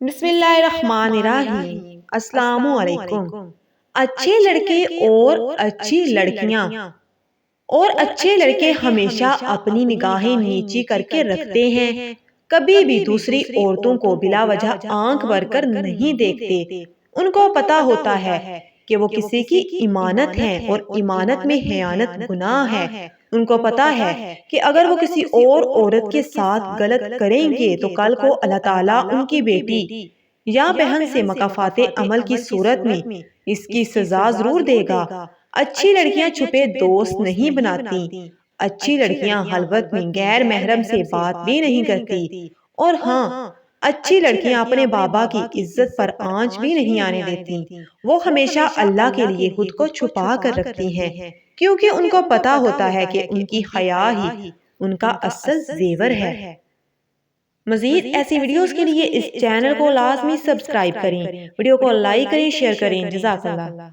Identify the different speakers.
Speaker 1: بسم اللہ الرحمن الرحیم۔ السلام علیکم۔ اچھے لڑکے اور اچھی لڑکیاں اور اچھے لڑکے ہمیشہ اپنی نگاہیں نیچی کر کے رکھتے ہیں، کبھی بھی دوسری عورتوں کو بلا وجہ آنکھ بھر کر نہیں دیکھتے۔ ان کو پتا ہوتا ہے کہ وہ کسی کی امانت ہیں اور امانت میں خیانت گناہ ہے۔ ان کو پتا ہے کہ اگر وہ کسی اور عورت کے ساتھ غلط کریں گے تو کل کو اللہ تعالیٰ ان کی بیٹی یا بہن سے مکافات عمل کی صورت میں اس کی سزا ضرور دے گا۔ اچھی لڑکیاں چھپے دوست نہیں بناتی، اچھی لڑکیاں خلوت میں غیر محرم سے بات بھی نہیں کرتی، اور ہاں، اچھی لڑکیاں اپنے بابا کی عزت پر آنچ بھی نہیں آنے دیتی۔ وہ ہمیشہ اللہ کے لیے خود کو چھپا کر رکھتی ہیں، کیونکہ ان کو پتا ہوتا ہے کہ ان کی حیا ہی ان کا اصل زیور ہے۔ مزید ایسی ویڈیوز کے لیے اس چینل کو لازمی سبسکرائب کریں، ویڈیو کو لائک کریں، شیئر کریں۔ جزاک اللہ۔